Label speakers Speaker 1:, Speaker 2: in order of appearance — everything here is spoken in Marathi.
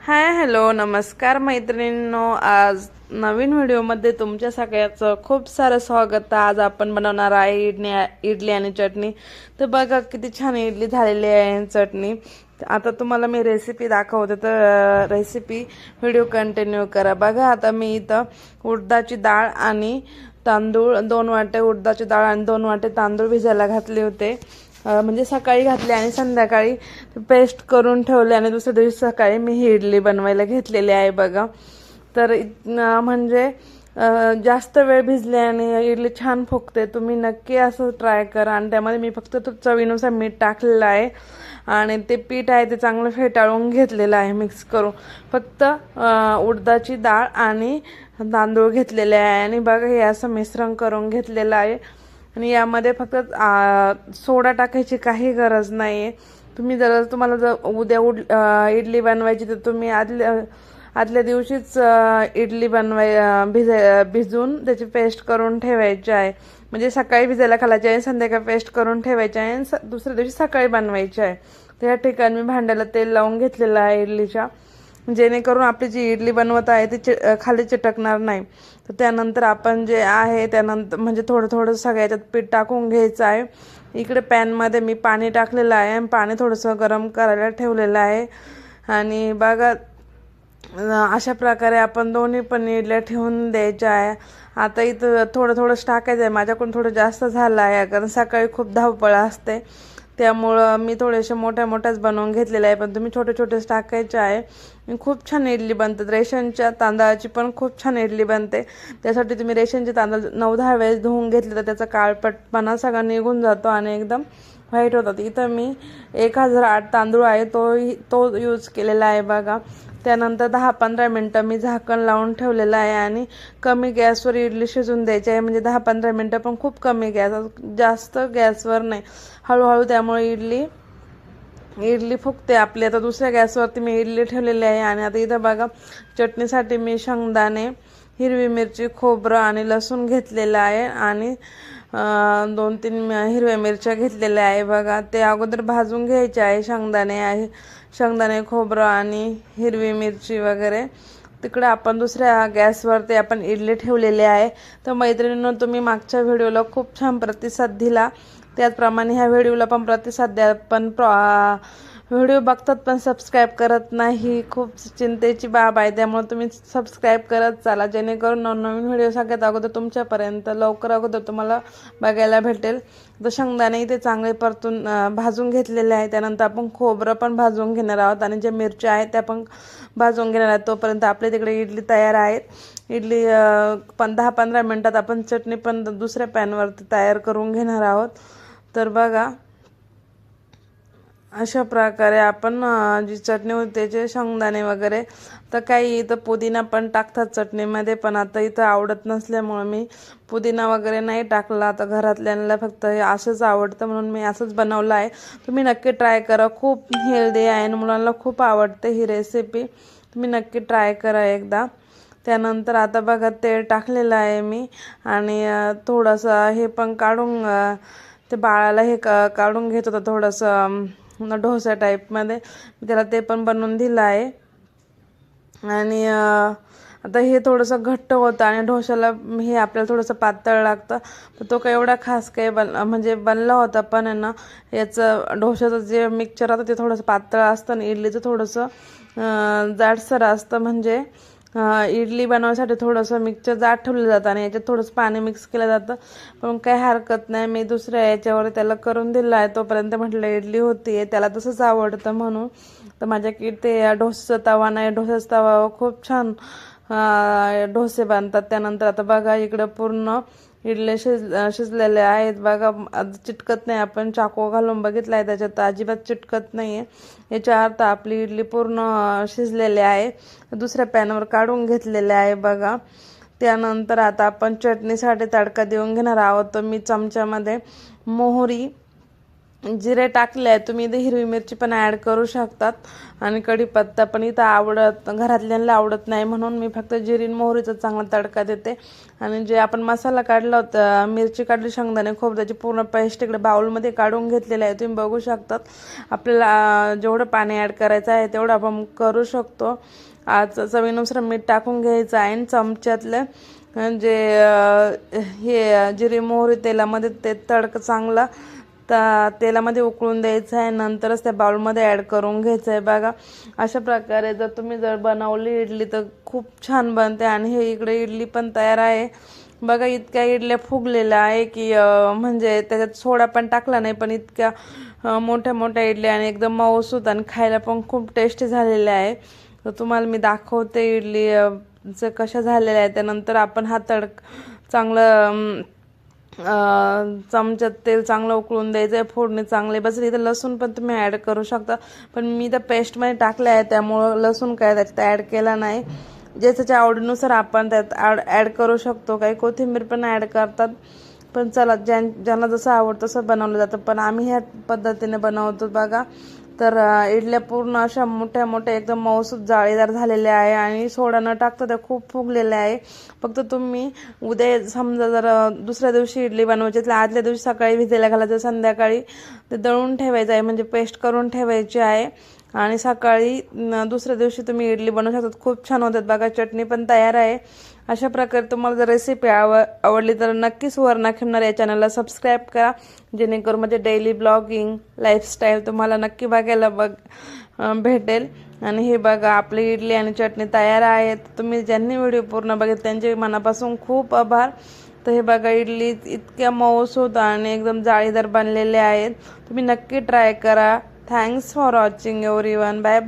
Speaker 1: हाय हॅलो नमस्कार मैत्रिणींनो, आज नवीन व्हिडिओमध्ये तुमच्या सगळ्याचं खूप सारं स्वागत। आज आपण बनवणार आहे इडली आणि चटणी। तर बघा किती छान इडली झालेली आहे, चटणी। आता तुम्हाला मी रेसिपी दाखवते, तर रेसिपी व्हिडिओ कंटिन्यू करा। बघा आता मी इथं उडदाची डाळ आणि तांदूळ 2 वाटे उडदाची डाळ आणि 2 वाटे तांदूळ भिजायला घातले होते। म्हणजे सकाळी घातले आणि संध्याकाळी पेस्ट करून ठेवले आणि दुसऱ्या दिवशी सकाळी मी ही इडली बनवायला घेतलेली आहे। बघा तर म्हणजे जास्त वेळ भिजल्याने इडली छान फुगते। तुम्ही नक्की असं ट्राय करा। आणि त्यामध्ये मी फक्त चवीनुसार मीठ टाकलेलं आहे आणि ते पीठ आहे ते चांगलं फेटाळून घेतलेलं आहे मिक्स करून। फक्त उडदाची डाळ आणि तांदूळ घेतलेले आहे आणि बघा हे असं मिश्रण करून घेतलेलं आहे। आणि यामध्ये फक्त सोडा टाकायची काही गरज नाही आहे। तुम्ही तुम्हाला जर उद्या इडली बनवायची तर तुम्ही आदल्या दिवशीच इडली भिजून त्याची पेस्ट करून ठेवायची आहे। म्हणजे सकाळी भिजायला घालायची आहे, संध्याकाळी पेस्ट करून ठेवायची आहे आणि दुसऱ्या दिवशी सकाळी बनवायची आहे। तर या ठिकाणी मी भांड्याला तेल लावून घेतलेलं आहे इडलीच्या, जेणेकरून आपली जी इडली बनवत आहे ती खाली चिटकणार नाही। तर त्यानंतर आपण जे आहे त्यानंतर म्हणजे थोडं थोडं सगळ्याच्यात पीठ टाकून घ्यायचं आहे। इकडे पॅनमध्ये मी पाणी टाकलेलं आहे आणि पाणी थोडंसं गरम करायला ठेवलेलं आहे। आणि बघा अशा प्रकारे आपण दोन्ही पण इडल्या ठेवून द्यायच्या आहे। आता इथं थोडं थोडंच टाकायचं आहे, माझ्याकडून थोडं जास्त झालं आहे कारण सकाळी खूप धावपळ असते, त्यामुळं मी थोडेसे मोठ्याच बनवून घेतलेले आहे। पण तुम्ही छोटे छोटेच टाकायचे आहे। खूप छान इडली बनते। रेशनच्या तांदळाची पण खूप छान इडली बनते। त्यासाठी तुम्ही रेशनचे तांदूळ 9-10 वेळेस धुवून घेतले तर त्याचा काळपटपणा सगळा निघून जातो आणि एकदम व्हाईट होतात। इथं मी 1008 तांदूळ आहे तो यूज केलेला आहे। बघा त्यानंतर 10-15 मिनटं मी झाकण लावून ठेवलेलं आहे आणि कमी गॅसवर इडली शिजून द्यायची आहे। म्हणजे 10-15 मिनटं पण खूप कमी गॅस, जास्त गॅसवर नाही, हळूहळू, त्यामुळे इडली फुगते आपली। आता दुसऱ्या गॅसवरती मी इडली ठेवलेली आहे। आणि आता इथं बघा चटणीसाठी मी शेंगदाणे, हिरवी मिरची, खोबरं आणि लसूण घेतलेलं आहे आणि 2-3 हिरव्या मिरच्या घेतलेल्या आहे। बघा ते अगोदर भाजून घ्यायचे आहे, शेंगदाणे, खोबरं आणि हिरवी मिरची वगैरे। तिकडे आपण दुसऱ्या गॅसवरती आपण इडली ठेवलेली आहे। तर मैत्रिणींनो, तुम्ही मागच्या व्हिडिओला खूप छान प्रतिसाद दिला, त्याचप्रमाणे ह्या व्हिडिओला पण प्रतिसाद द्या। पण व्हिडिओ बघतात पण सबस्क्राईब करत नाही, खूप चिंतेची बाब आहे। त्यामुळे तुम्ही सबस्क्राईब करत चाला, जेणेकरून नवनवीन व्हिडिओ सगळ्यात अगोदर तुमच्यापर्यंत लवकर अगोदर तुम्हाला बघायला भेटेल। तर शेंगदाणे इथे चांगले परतून भाजून घेतलेले आहे। त्यानंतर आपण खोबरं पण भाजून घेणार आहोत आणि ज्या मिरच्या आहेत त्या पण भाजून घेणार आहोत। तोपर्यंत आपल्या तिकडे इडली तयार आहे। इडली 10-15 मिनटात आपण चटणी पण दुसऱ्या पॅनवरती तयार करून घेणार आहोत। तर बघा अशा प्रकारे आपण जी चटणी होती त्याचे शेंगदाणे वगैरे, तर काही इथं पुदिना पण टाकतात चटणीमध्ये, पण आता इथं आवडत नसल्यामुळे मी पुदिना वगैरे नाही टाकला। आता घरातल्यांना फक्त हे असंच आवडतं म्हणून मी असंच बनवलं आहे। तुम्ही नक्की ट्राय करा, खूप हेल्दी आहे आणि मुलांना खूप आवडते ही रेसिपी, तुम्ही नक्की ट्राय करा एकदा। त्यानंतर आता बघा तेल टाकलेलं आहे मी आणि थोडंसं हे पण काढून ते बाळाला हे काढून घेत होतं थोडंसं डोसा टाईपमध्ये, त्याला ते पण बनवून दिलं आहे। आणि आता हे थोडंसं घट्ट होतं आणि डोशाला हे आपल्याला थोडंसं पातळ लागतं, तर तो काही एवढा खास काही म्हणजे बनला होता। पण आहे ना, याचं डोशाचं जे मिक्सचर होतं ते थोडंसं पातळ असतं आणि इडलीचं थोडंसं जाडसर असतं। म्हणजे इडली बनवण्यासाठी थोडंसं मिक्सचर जाड ठेवलं जातं आणि याच्यात थोडंसं पाणी मिक्स केलं जातं, पण काही हरकत नाही, मी दुसऱ्या याच्यावर त्याला करून दिलं आहे। तोपर्यंत म्हटलं इडली होती आहे, त्याला तसंच आवडतं म्हणून। तर माझ्याकडे ते डोसाचा तवा नाही, डोसाचा तवा खूप छान डोसे बनतात। त्यानंतर आता बघा इकडं पूर्ण इडले शिजलेले आहेत। बघा चिटकत नाही, आपण चाकू घालून बघितला आहे त्याच्यात अजिबात चिटकत नाही आहे। याच्या अर्थ आपली इडली पूर्ण शिजलेली आहे। दुसऱ्या पॅनवर काढून घेतलेले आहे। बघा त्यानंतर आता आपण चटणीसाठी तडका देऊन घेणार आहोत। तर मी चमच्यामध्ये मोहरी जिरे टाकले आहे, तुम्ही इथे हिरवी मिरची पण ॲड करू शकतात आणि कढीपत्ता पण इथं घरातल्यांना आवडत नाही म्हणून मी फक्त जिरी मोहरीचा चांगला तडका देते. आणि जे आपण मसाला काढला होता, मिरची काढली, शेंगदाणे खोबऱ्याची पूर्ण पेस्ट इकडे बाउलमध्ये काढून घेतलेलं आहे, तुम्ही बघू शकतात. आपल्याला जेवढं पाणी ॲड करायचं आहे तेवढं आपण करू शकतो. आज चवीनुसार मीठ टाकून घ्यायचं आहे आणि चमच्यातलं जे हे जिरे मोहरी तेलामध्ये ते तडका चांगला तेलामध्ये उकळून द्यायचं आहे, नंतरच त्या बाउलमध्ये ॲड करून घ्यायचं आहे. बघा अशा प्रकारे तुम्ही जर बनवली इडली तर खूप छान बनते. आणि हे इकडे इडली पण तयार आहे. बघा इतक्या इडल्या फुगलेल्या आहे की म्हणजे त्याच्यात सोडा पण टाकला नाही, पण इतक्या मोठ्या मोठ्या इडल्या आणि एकदम मऊसूत आणि खायला पण खूप टेस्टी झालेल्या आहे. तर तुम्हाला मी दाखवते इडली कशा झालेल्या आहे. त्यानंतर आपण हा चांगलं चमच्यात तेल चांगलं उकळून द्यायचं आहे, फोडणी चांगली बस. इथं लसूण पण तुम्ही ॲड करू शकता, पण मी तर पेस्टमध्ये टाकलं आहे त्यामुळं लसूण काय त्याच्यात ॲड केला नाही. जे त्याच्या आवडीनुसार आपण त्यात ॲड करू शकतो. काही कोथिंबीर पण ॲड करतात, पण चला ज्यांना जसं आवडतं तसं बनवलं जातं, पण आम्ही ह्या पद्धतीने बनवतो. बघा तर इडल्या पूर्ण अशा मोठ्या मोठ्या एकदम मऊसूत जाळीदार झालेल्या आहे आणि सोडा न टाकता त्या खूप फुगलेल्या आहे. फक्त तुम्ही उद्या समजा जर दुसऱ्या दिवशी इडली बनवायची तर आदल्या दिवशी सकाळी भिजायला घालायचं, संध्याकाळी ते दळून ठेवायचं आहे, म्हणजे पेस्ट करून ठेवायची आहे आणि सकाळी दुसऱ्या दिवशी तुम्ही इडली बनवू शकतात. खूप छान होतात. बघा चटणी पण तयार आहे. अशा प्रकारे तुम्हाला जर रेसिपी आवडली तर नक्कीच सुवर्णा खिमनार या चॅनलला सबस्क्राईब करा, जेणेकरून म्हणजे डेली ब्लॉगिंग लाईफस्टाईल तुम्हाला नक्की बघायला भेटेल. आणि हे बघा आपली इडली आणि चटणी तयार आहे. तुम्ही ज्यांनी व्हिडिओ पूर्ण बघितले त्यांचे मनापासून खूप आभार. तर हे बघा इडली इतक्या मऊसूत आणि एकदम जाळीदार बनलेले आहेत. तुम्ही नक्की ट्राय करा. Thanks for watching everyone. Bye bye.